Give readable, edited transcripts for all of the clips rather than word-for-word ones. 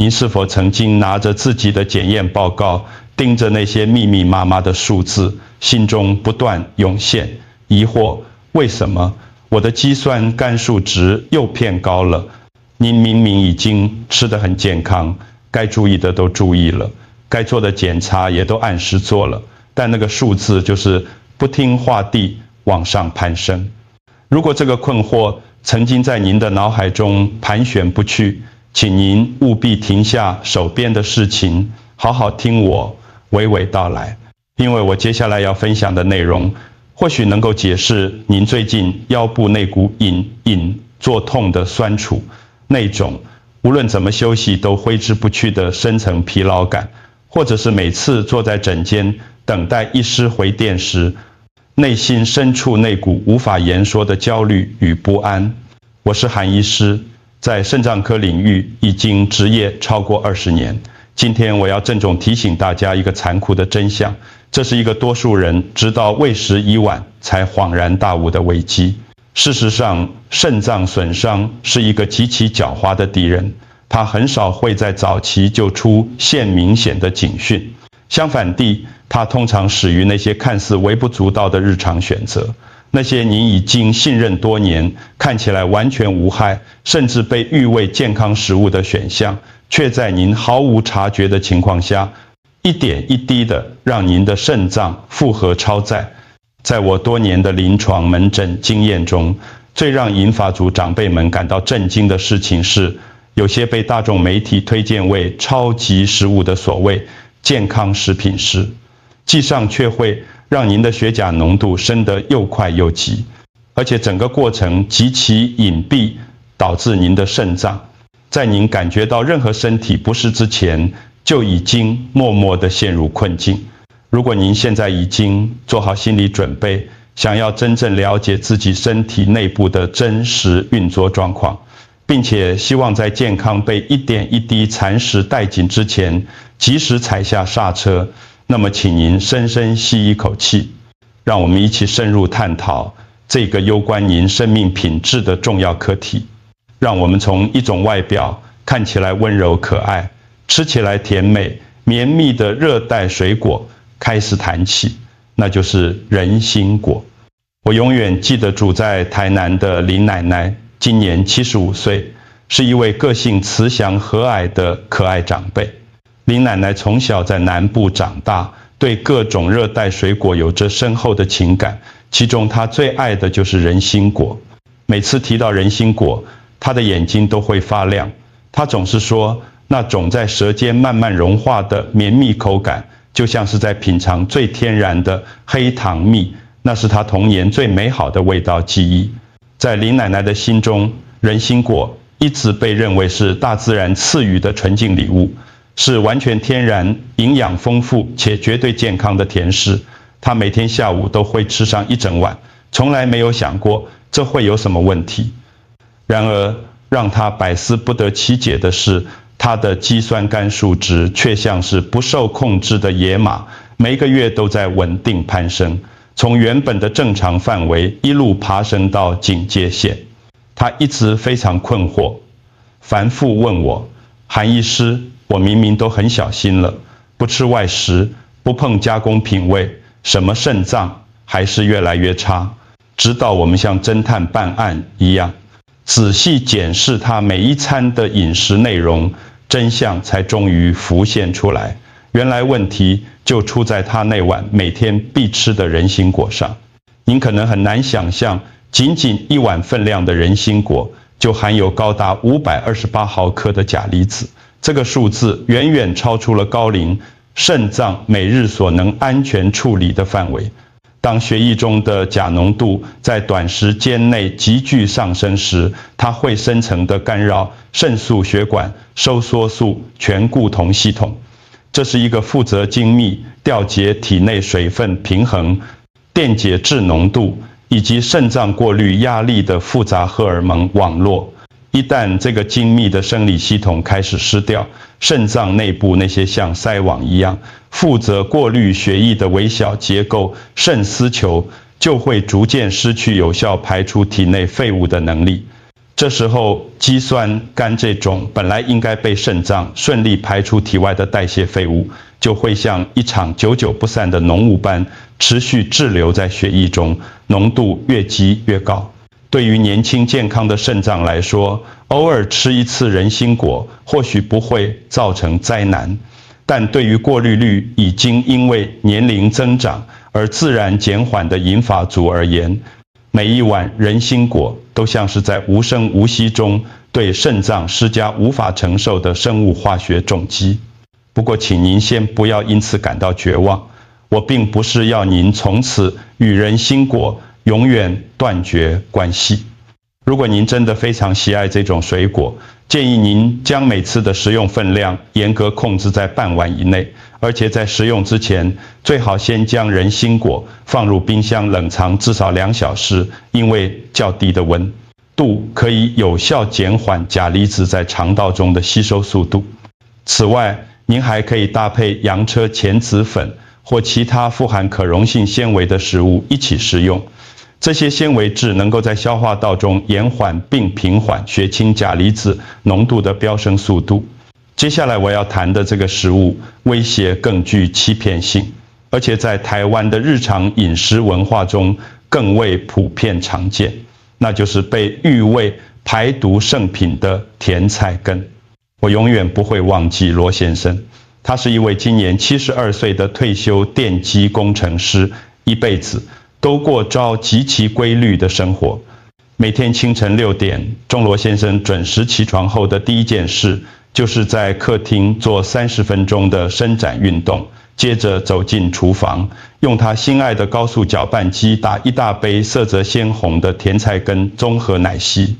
您是否曾经拿着自己的检验报告，盯着那些密密麻麻的数字，心中不断涌现疑惑：为什么我的肌酸酐数值又偏高了？您明明已经吃得很健康，该注意的都注意了，该做的检查也都按时做了，但那个数字就是不听话地往上攀升。如果这个困惑曾经在您的脑海中盘旋不去，请您务必停下手边的事情，好好听我娓娓道来，因为我接下来要分享的内容，或许能够解释您最近腰部那股隐作痛的酸楚，那种无论怎么休息都挥之不去的深层疲劳感，或者是每次坐在诊间等待医师回电时，内心深处那股无法言说的焦虑与不安。我是韩医师，在肾脏科领域已经执业超过20年。今天我要郑重提醒大家一个残酷的真相，这是一个多数人直到为时已晚才恍然大悟的危机。事实上，肾脏损伤是一个极其狡猾的敌人，它很少会在早期就出现明显的警讯。相反地，它通常始于那些看似微不足道的日常选择，那些您已经信任多年、看起来完全无害，甚至被誉为健康食物的选项，却在您毫无察觉的情况下，一点一滴地让您的肾脏负荷超载。在我多年的临床门诊经验中，最让银发族长辈们感到震惊的事情是，有些被大众媒体推荐为超级食物的所谓健康食品时，际上却会让您的血钾浓度升得又快又急，而且整个过程极其隐蔽，导致您的肾脏在您感觉到任何身体不适之前，就已经默默地陷入困境。如果您现在已经做好心理准备，想要真正了解自己身体内部的真实运作状况，并且希望在健康被一点一滴蚕食殆尽之前，及时踩下刹车，那么请您深深吸一口气，让我们一起深入探讨这个攸关您生命品质的重要课题。让我们从一种外表看起来温柔可爱、吃起来甜美、绵密的热带水果开始谈起，那就是人参果。我永远记得住在台南的林奶奶，今年75岁，是一位个性慈祥和蔼的可爱长辈。林奶奶从小在南部长大，对各种热带水果有着深厚的情感，其中她最爱的就是人参果。每次提到人参果，她的眼睛都会发亮。她总是说，那种在舌尖慢慢融化的绵密口感，就像是在品尝最天然的黑糖蜜，那是她童年最美好的味道记忆。在林奶奶的心中，人参果一直被认为是大自然赐予的纯净礼物，是完全天然、营养丰富且绝对健康的甜食。她每天下午都会吃上一整碗，从来没有想过这会有什么问题。然而，让她百思不得其解的是，她的肌酸酐数值却像是不受控制的野马，每个月都在稳定攀升，从原本的正常范围一路爬升到警戒线。她一直非常困惑，反复问我：韩医师，我明明都很小心了，不吃外食，不碰加工品味，什么肾脏还是越来越差。直到我们像侦探办案一样，仔细检视他每一餐的饮食内容，真相才终于浮现出来。原来问题就出在他那碗每天必吃的人参果上。您可能很难想象，仅仅一碗分量的人参果就含有高达528毫克的钾离子，这个数字远远超出了高龄肾脏每日所能安全处理的范围。当血液中的钾浓度在短时间内急剧上升时，它会深层地干扰肾素血管、收缩素醛固酮系统。这是一个负责精密调节体内水分平衡、电解质浓度以及肾脏过滤压力的复杂荷尔蒙网络。一旦这个精密的生理系统开始失调，肾脏内部那些像筛网一样负责过滤血液的微小结构肾丝球就会逐渐失去有效排出体内废物的能力。这时候，肌酸酐这种本来应该被肾脏顺利排出体外的代谢废物，就会像一场久久不散的浓雾般持续滞留在血液中，浓度越积越高。对于年轻健康的肾脏来说，偶尔吃一次人参果或许不会造成灾难，但对于过滤率已经因为年龄增长而自然减缓的银发族而言，每一碗人参果都像是在无声无息中对肾脏施加无法承受的生物化学重击。不过请您先不要因此感到绝望，我并不是要您从此与人参果永远断绝关系。如果您真的非常喜爱这种水果，建议您将每次的食用分量严格控制在半碗以内，而且在食用之前，最好先将人参果放入冰箱冷藏至少2小时，因为较低的温度可以有效减缓钾离子在肠道中的吸收速度。此外，您还可以搭配洋车前子粉或其他富含可溶性纤维的食物一起食用。这些纤维质能够在消化道中延缓并平缓血清钾离子浓度的飙升速度。接下来我要谈的这个食物威胁更具欺骗性，而且在台湾的日常饮食文化中更为普遍常见，那就是被誉为排毒圣品的甜菜根。我永远不会忘记罗先生，他是一位今年72岁的退休电机工程师，一辈子都过着极其规律的生活。每天清晨6点，钟罗先生准时起床后的第一件事，就是在客厅做30分钟的伸展运动，接着走进厨房，用他心爱的高速搅拌机打一大杯色泽鲜红的甜菜根综合奶昔。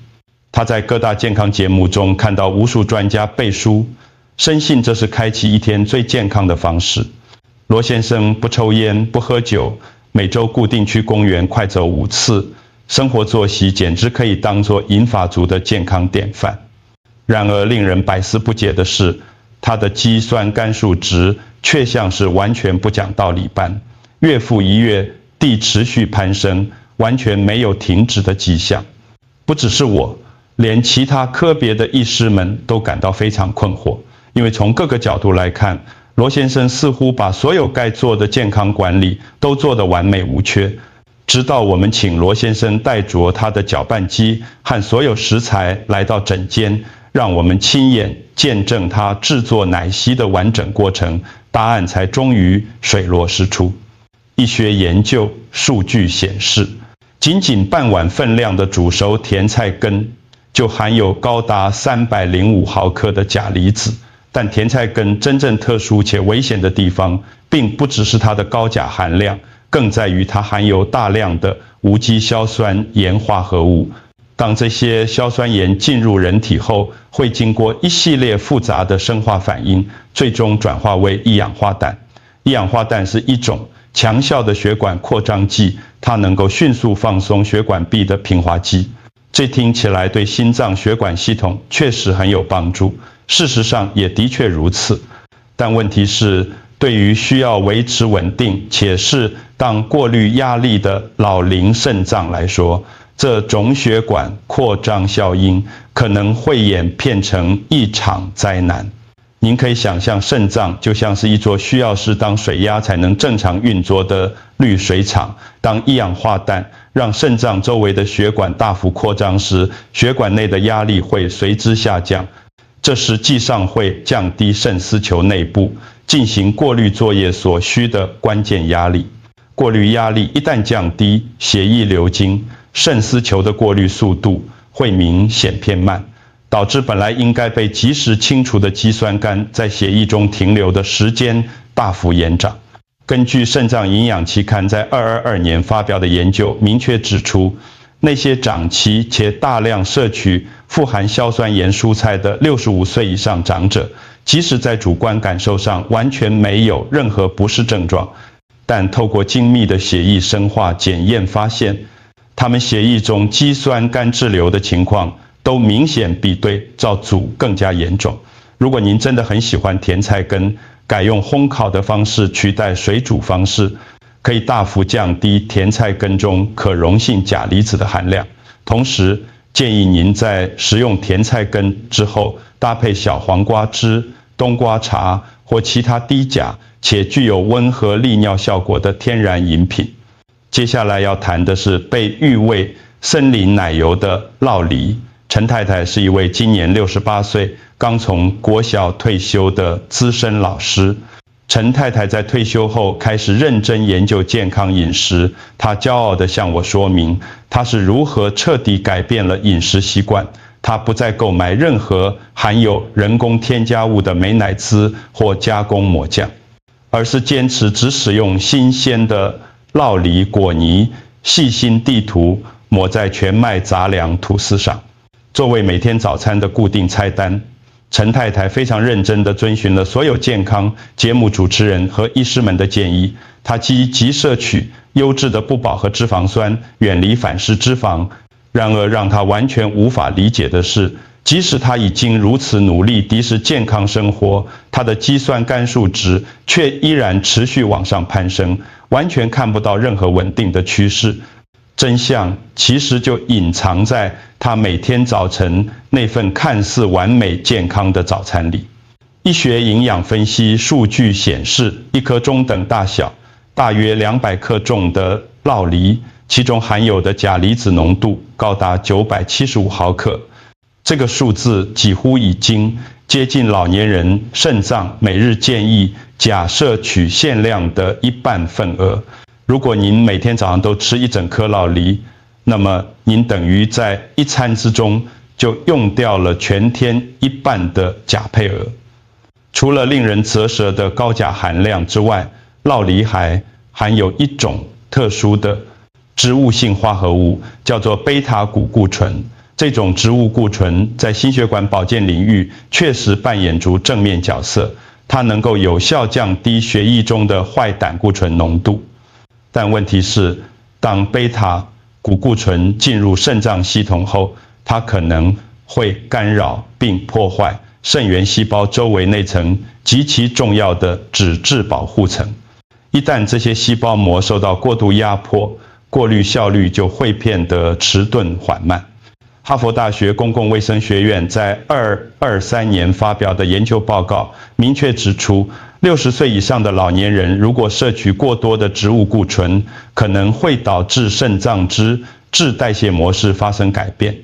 他在各大健康节目中看到无数专家背书，深信这是开启一天最健康的方式。罗先生不抽烟，不喝酒，每周固定去公园快走5次，生活作息简直可以当作银发族的健康典范。然而令人百思不解的是，他的肌酸酐数值却像是完全不讲道理般，月复一月地持续攀升，完全没有停止的迹象。不只是我，连其他科别的医师们都感到非常困惑，因为从各个角度来看，罗先生似乎把所有该做的健康管理都做得完美无缺。直到我们请罗先生带着他的搅拌机和所有食材来到诊间，让我们亲眼见证他制作奶昔的完整过程，答案才终于水落石出。医学研究数据显示，仅仅半碗分量的煮熟甜菜根就含有高达305毫克的钾离子。但甜菜根真正特殊且危险的地方，并不只是它的高钾含量，更在于它含有大量的无机硝酸盐化合物。当这些硝酸盐进入人体后，会经过一系列复杂的生化反应，最终转化为一氧化氮。一氧化氮是一种强效的血管扩张剂，它能够迅速放松血管壁的平滑肌。这听起来对心脏血管系统确实很有帮助，事实上也的确如此。但问题是，对于需要维持稳定且适当过滤压力的老龄肾脏来说，这种血管扩张效应可能会演变成一场灾难。您可以想象，肾脏就像是一座需要适当水压才能正常运作的滤水厂。当一氧化氮让肾脏周围的血管大幅扩张时，血管内的压力会随之下降，这实际上会降低肾丝球内部进行过滤作业所需的关键压力。过滤压力一旦降低，血液流经肾丝球的过滤速度会明显偏慢，导致本来应该被及时清除的肌酸酐在血液中停留的时间大幅延长。根据肾脏营养期刊在2022年发表的研究明确指出，那些长期且大量摄取富含硝酸盐蔬菜的65岁以上长者，即使在主观感受上完全没有任何不适症状，但透过精密的血液生化检验发现，他们血液中肌酸酐滞留的情况都明显比对照组更加严重。如果您真的很喜欢甜菜根，改用烘烤的方式取代水煮方式，可以大幅降低甜菜根中可溶性钾离子的含量，同时建议您在食用甜菜根之后，搭配小黄瓜汁、冬瓜茶或其他低钾且具有温和利尿效果的天然饮品。接下来要谈的是被誉为森林奶油的酪梨。陈太太是一位今年68岁、刚从国小退休的资深老师。陈太太在退休后开始认真研究健康饮食，她骄傲地向我说明，她是如何彻底改变了饮食习惯。她不再购买任何含有人工添加物的美乃滋或加工抹酱，而是坚持只使用新鲜的酪梨果泥，细心地涂抹在全麦杂粮吐司上，作为每天早餐的固定菜单。陈太太非常认真地遵循了所有健康节目主持人和医师们的建议，她积极摄取优质的不饱和脂肪酸，远离反式脂肪。然而让她完全无法理解的是，即使她已经如此努力敌视健康生活，她的肌酸酐数值却依然持续往上攀升，完全看不到任何稳定的趋势。真相其实就隐藏在他每天早晨那份看似完美健康的早餐里。医学营养分析数据显示，一颗中等大小、大约200克重的酪梨，其中含有的钾离子浓度高达975毫克。这个数字几乎已经接近老年人肾脏每日建议钾摄取限量的1半份额。如果您每天早上都吃一整颗酪梨，那么您等于在一餐之中就用掉了全天1半的钾配额。除了令人啧舌的高钾含量之外，酪梨还含有一种特殊的植物性化合物，叫做贝塔谷固醇。这种植物固醇在心血管保健领域确实扮演出正面角色，它能够有效降低血液中的坏胆固醇浓度。但问题是，当贝塔谷固醇进入肾脏系统后，它可能会干扰并破坏肾源细胞周围那层极其重要的脂质保护层。一旦这些细胞膜受到过度压迫，过滤效率就会变得迟钝缓慢。哈佛大学公共卫生学院在2023年发表的研究报告明确指出，60岁以上的老年人如果摄取过多的植物固醇，可能会导致肾脏之质代谢模式发生改变，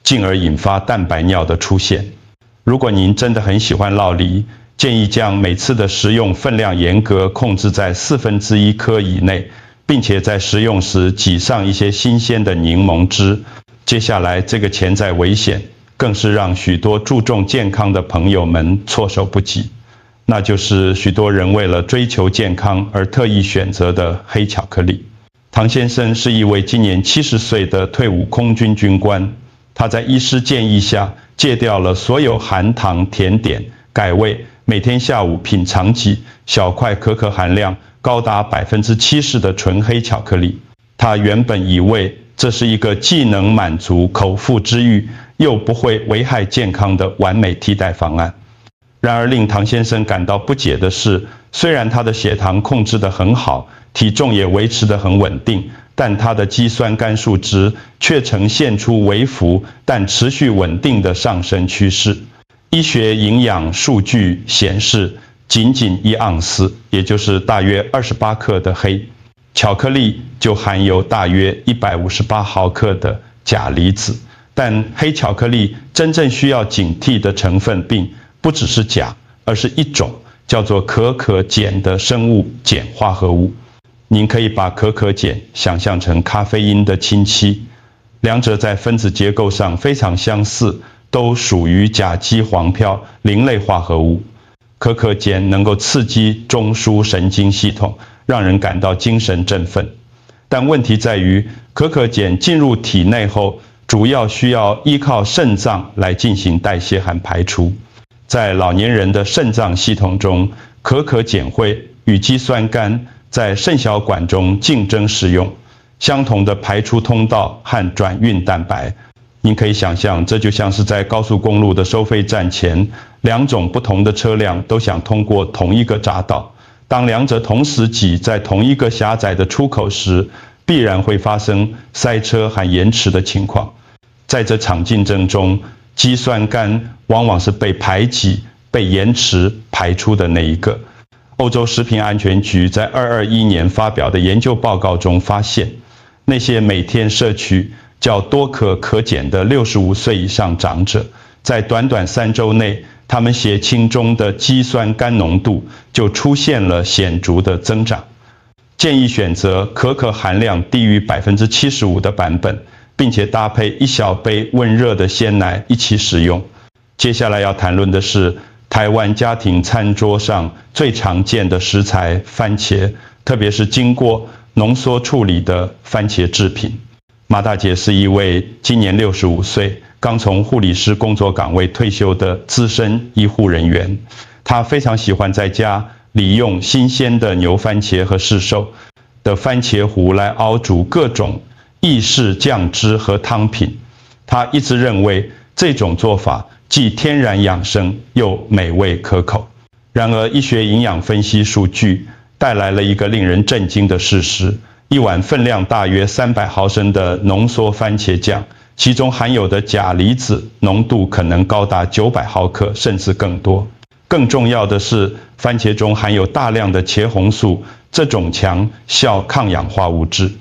进而引发蛋白尿的出现。如果您真的很喜欢酪梨，建议将每次的食用分量严格控制在1/4颗以内，并且在食用时挤上一些新鲜的柠檬汁。接下来这个潜在危险更是让许多注重健康的朋友们措手不及，那就是许多人为了追求健康而特意选择的黑巧克力。唐先生是一位今年70岁的退伍空军军官，他在医师建议下戒掉了所有含糖甜点，改为每天下午品尝几小块可可含量高达70%的纯黑巧克力。他原本以为这是一个既能满足口腹之欲，又不会危害健康的完美替代方案。然而令唐先生感到不解的是，虽然他的血糖控制得很好，体重也维持得很稳定，但他的肌酸酐数值却呈现出微幅但持续稳定的上升趋势。医学营养数据显示，仅1盎司，也就是大约28克的黑巧克力就含有大约158毫克的钾离子，但黑巧克力真正需要警惕的成分并不只是钾，而是一种叫做可可碱的生物碱化合物。您可以把可可碱想象成咖啡因的亲戚，两者在分子结构上非常相似，都属于甲基黄脯磷类化合物。可可碱能够刺激中枢神经系统，让人感到精神振奋。但问题在于，可可碱进入体内后，主要需要依靠肾脏来进行代谢和排出。在老年人的肾脏系统中，可可碱会与肌酸酐在肾小管中竞争使用相同的排出通道和转运蛋白。您可以想象，这就像是在高速公路的收费站前，两种不同的车辆都想通过同一个匝道。当两者同时挤在同一个狭窄的出口时，必然会发生塞车和延迟的情况。在这场竞争中，肌酸酐往往是被排挤、被延迟排出的那一个。欧洲食品安全局在2021年发表的研究报告中发现，那些每天摄取较多可碱的65岁以上长者，在短短3周内，他们血清中的肌酸酐浓度就出现了显著的增长。建议选择可含量低于75%的版本，并且搭配1小杯温热的鲜奶一起食用。接下来要谈论的是台湾家庭餐桌上最常见的食材番茄，特别是经过浓缩处理的番茄制品。马大姐是一位今年65岁，刚从护理师工作岗位退休的资深医护人员。她非常喜欢在家利用新鲜的牛番茄和市售的番茄糊来熬煮各种意式酱汁和汤品。她一直认为这种做法既天然养生又美味可口。然而，医学营养分析数据带来了一个令人震惊的事实：一碗分量大约300毫升的浓缩番茄酱，其中含有的钾离子浓度可能高达900毫克，甚至更多。更重要的是，番茄中含有大量的茄红素，这种强效抗氧化物质。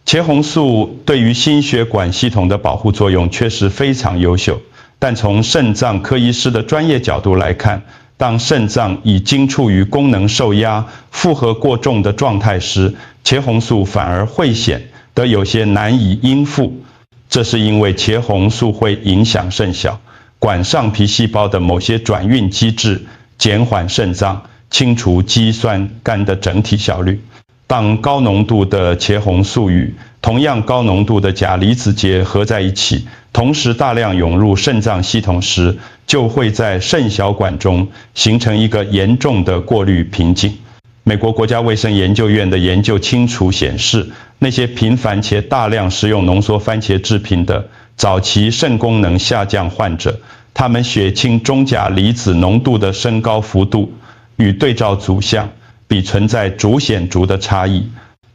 茄红素对于心血管系统的保护作用确实非常优秀，但从肾脏科医师的专业角度来看，当肾脏已经处于功能受压、负荷过重的状态时，茄红素反而会显得有些难以应付。这是因为茄红素会影响肾小管上皮细胞的某些转运机制，减缓肾脏清除肌酸酐的整体效率。当高浓度的茄红素与同样高浓度的钾离子结合在一起，同时大量涌入肾脏系统时，就会在肾小管中形成一个严重的过滤瓶颈。美国国家卫生研究院的研究清楚显示，那些频繁且大量食用浓缩番茄制品的早期肾功能下降患者，他们血清中钾离子浓度的升高幅度与对照组相比存在逐显著的差异。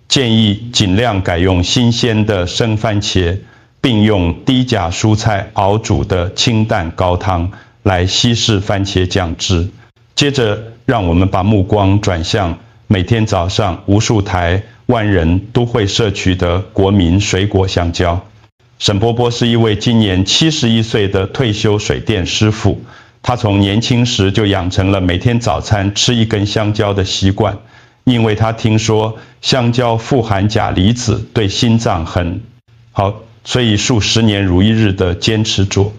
建议尽量改用新鲜的生番茄，并用低钾蔬菜熬煮的清淡高汤来稀释番茄酱汁。接着，让我们把目光转向每天早上无数台湾人都会摄取的国民水果香蕉。沈伯伯是一位今年71岁的退休水电师傅，他从年轻时就养成了每天早餐吃一根香蕉的习惯，因为他听说香蕉富含钾离子，对心脏很好，所以数十年如一日的坚持住。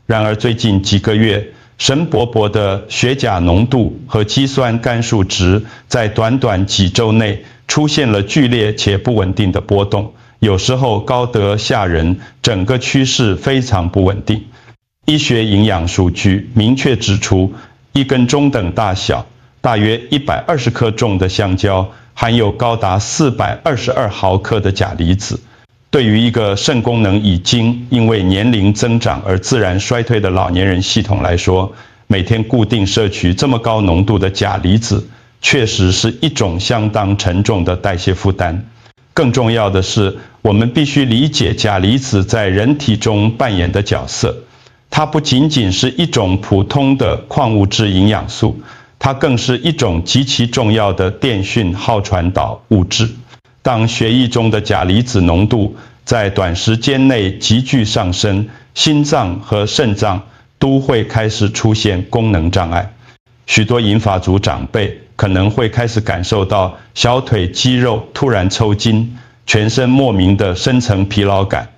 然而最近几个月，沈伯伯的血钾浓度和肌酸酐数值在短短几周内出现了剧烈且不稳定的波动，有时候高得吓人，整个趋势非常不稳定。医学营养数据明确指出，一根中等大小、大约120克重的香蕉含有高达422毫克的钾离子。对于一个肾功能已经因为年龄增长而自然衰退的老年人系统来说，每天固定摄取这么高浓度的钾离子，确实是一种相当沉重的代谢负担。更重要的是，我们必须理解钾离子在人体中扮演的角色。它不仅仅是一种普通的矿物质营养素，它更是一种极其重要的电讯号传导物质。当血液中的钾离子浓度在短时间内急剧上升，心脏和肾脏都会开始出现功能障碍。许多银发族长辈可能会开始感受到小腿肌肉突然抽筋，全身莫名的深层疲劳感，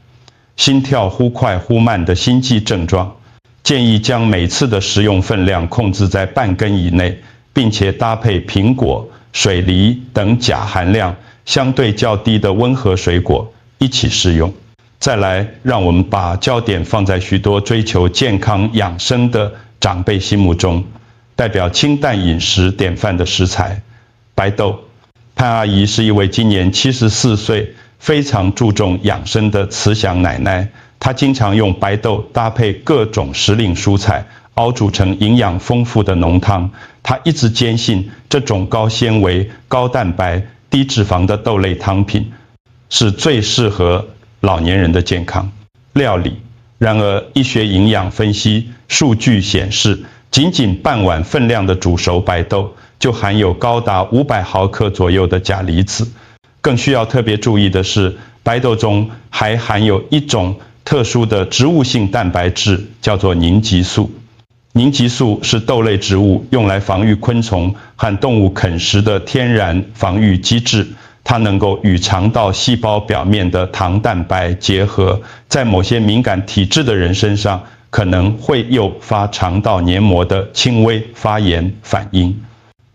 心跳忽快忽慢的心悸症状。建议将每次的食用分量控制在半根以内，并且搭配苹果、水梨等钾含量相对较低的温和水果一起食用。再来，让我们把焦点放在许多追求健康养生的长辈心目中，代表清淡饮食典范的食材——白豆。潘阿姨是一位今年74岁、非常注重养生的慈祥奶奶，她经常用白豆搭配各种时令蔬菜，熬煮成营养丰富的浓汤。她一直坚信，这种高纤维、高蛋白、低脂肪的豆类汤品是最适合老年人的健康。料理然而，医学营养分析数据显示，仅仅半碗分量的煮熟白豆就含有高达500毫克左右的钾离子。更需要特别注意的是，白豆中还含有一种特殊的植物性蛋白质，叫做凝集素。凝集素是豆类植物用来防御昆虫和动物啃食的天然防御机制。它能够与肠道细胞表面的糖蛋白结合，在某些敏感体质的人身上，可能会诱发肠道黏膜的轻微发炎反应。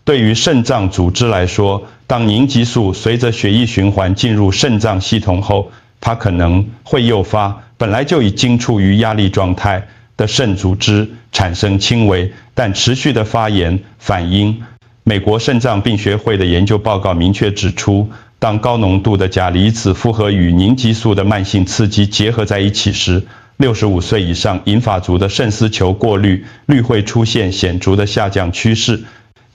对于肾脏组织来说，当凝集素随着血液循环进入肾脏系统后，它可能会诱发本来就已经处于压力状态的肾组织产生轻微但持续的发炎反应。美国肾脏病学会的研究报告明确指出，当高浓度的钾离子复合与凝集素的慢性刺激结合在一起时，65岁以上银发族的肾丝球过滤率会出现显著的下降趋势。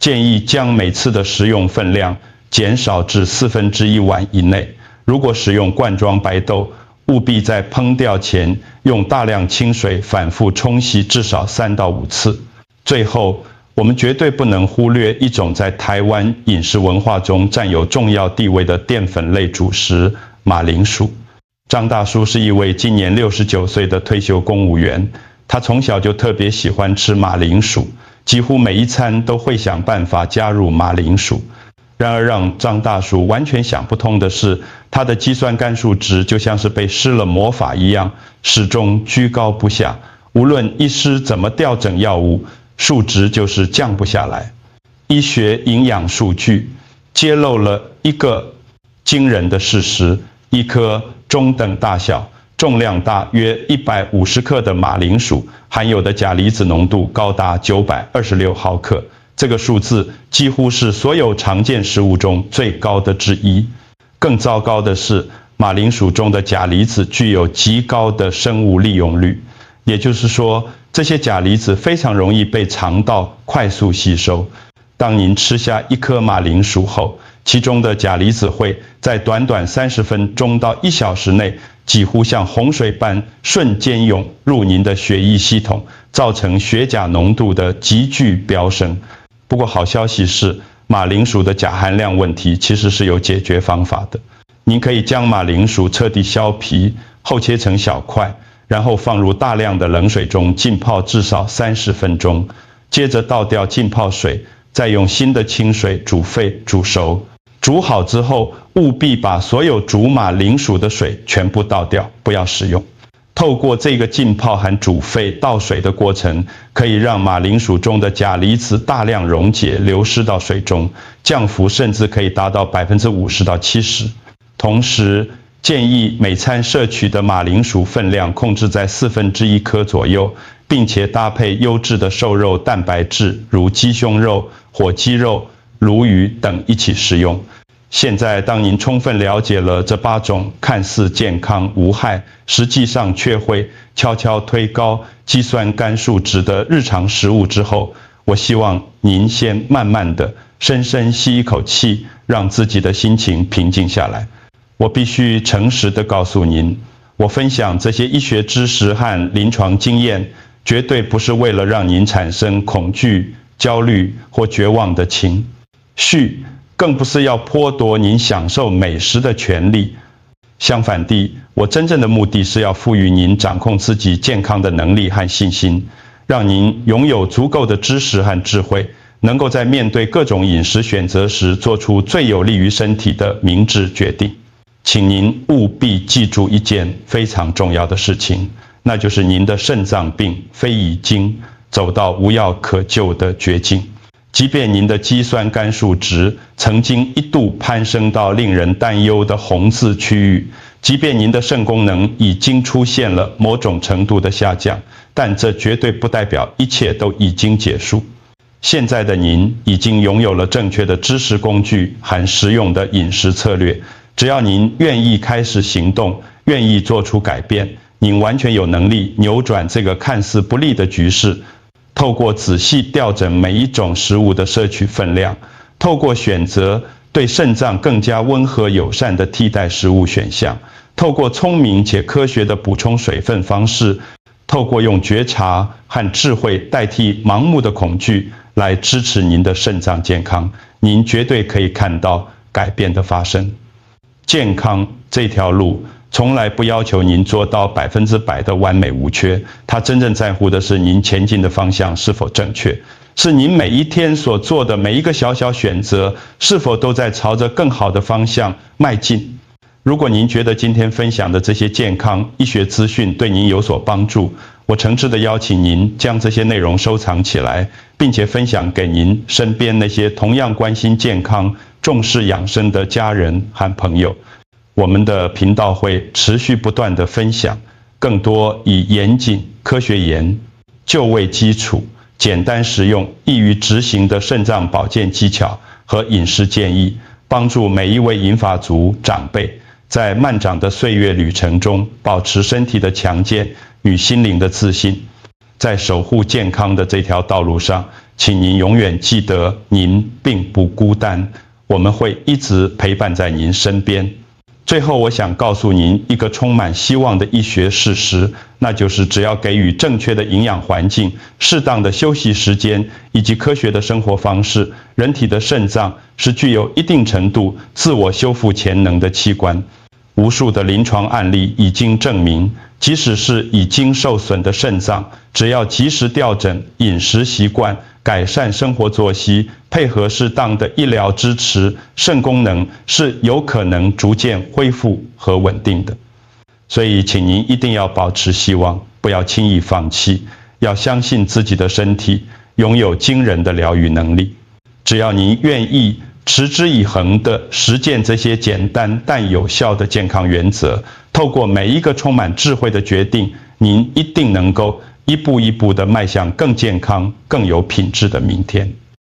建议将每次的食用分量减少至1/4碗以内。如果使用罐装白豆，务必在烹调前用大量清水反复冲洗至少3到5次。最后，我们绝对不能忽略一种在台湾饮食文化中占有重要地位的淀粉类主食——马铃薯。张大叔是一位今年69岁的退休公务员，他从小就特别喜欢吃马铃薯，几乎每一餐都会想办法加入马铃薯。然而让张大叔完全想不通的是，他的肌酸酐树值就像是被施了魔法一样，始终居高不下，无论医师怎么调整药物，数值就是降不下来。医学营养数据揭露了一个惊人的事实：一颗中等大小、重量大约150克的马铃薯含有的钾离子浓度高达926毫克，这个数字几乎是所有常见食物中最高的之一。更糟糕的是，马铃薯中的钾离子具有极高的生物利用率，也就是说，这些钾离子非常容易被肠道快速吸收。当您吃下一颗马铃薯后，其中的钾离子会在短短30分钟到1小时内，几乎像洪水般瞬间涌入您的血液系统，造成血钾浓度的急剧飙升。不过好消息是，马铃薯的钾含量问题其实是有解决方法的。您可以将马铃薯彻底削皮后切成小块，然后放入大量的冷水中浸泡至少30分钟，接着倒掉浸泡水，再用新的清水煮沸煮熟。煮好之后，务必把所有煮马铃薯的水全部倒掉，不要使用。透过这个浸泡和煮沸倒水的过程，可以让马铃薯中的钾离子大量溶解，流失到水中，降幅甚至可以达到50%到70%。同时，建议每餐摄取的马铃薯分量控制在1/4颗左右，并且搭配优质的瘦肉蛋白质，如鸡胸肉、火鸡肉、鲈鱼等一起食用。现在，当您充分了解了这8种看似健康无害，实际上却会悄悄推高肌酸酐树脂的日常食物之后，我希望您先慢慢的、深深吸一口气，让自己的心情平静下来。我必须诚实地告诉您，我分享这些医学知识和临床经验，绝对不是为了让您产生恐惧、焦虑或绝望的情绪，更不是要剥夺您享受美食的权利。相反地，我真正的目的是要赋予您掌控自己健康的能力和信心，让您拥有足够的知识和智慧，能够在面对各种饮食选择时做出最有利于身体的明智决定。请您务必记住一件非常重要的事情，那就是您的肾脏病非已经走到无药可救的绝境。即便您的肌酸酐树值曾经一度攀升到令人担忧的红字区域，即便您的肾功能已经出现了某种程度的下降，但这绝对不代表一切都已经结束。现在的您已经拥有了正确的知识工具和实用的饮食策略，只要您愿意开始行动，愿意做出改变，您完全有能力扭转这个看似不利的局势。透过仔细调整每一种食物的摄取分量，透过选择对肾脏更加温和友善的替代食物选项，透过聪明且科学的补充水分方式，透过用觉察和智慧代替盲目的恐惧来支持您的肾脏健康，您绝对可以看到改变的发生。健康这条路从来不要求您做到100%的完美无缺，它真正在乎的是您前进的方向是否正确，是您每一天所做的每一个小小选择是否都在朝着更好的方向迈进。如果您觉得今天分享的这些健康医学资讯对您有所帮助，我诚挚地邀请您将这些内容收藏起来，并且分享给您身边那些同样关心健康、重视养生的家人和朋友。我们的频道会持续不断地分享更多以严谨、科学研究为基础、简单实用、易于执行的肾脏保健技巧和饮食建议，帮助每一位银发族长辈在漫长的岁月旅程中保持身体的强健与心灵的自信。在守护健康的这条道路上，请您永远记得您并不孤单，我们会一直陪伴在您身边。最后，我想告诉您一个充满希望的医学事实，那就是只要给予正确的营养环境、适当的休息时间以及科学的生活方式，人体的肾脏是具有一定程度自我修复潜能的器官。无数的临床案例已经证明，即使是已经受损的肾脏，只要及时调整饮食习惯，改善生活作息，配合适当的医疗支持，肾功能是有可能逐渐恢复和稳定的。所以请您一定要保持希望，不要轻易放弃，要相信自己的身体拥有惊人的疗愈能力。只要您愿意持之以恒地实践这些简单但有效的健康原则，透过每一个充满智慧的决定，您一定能够一步一步地迈向更健康、更有品质的明天。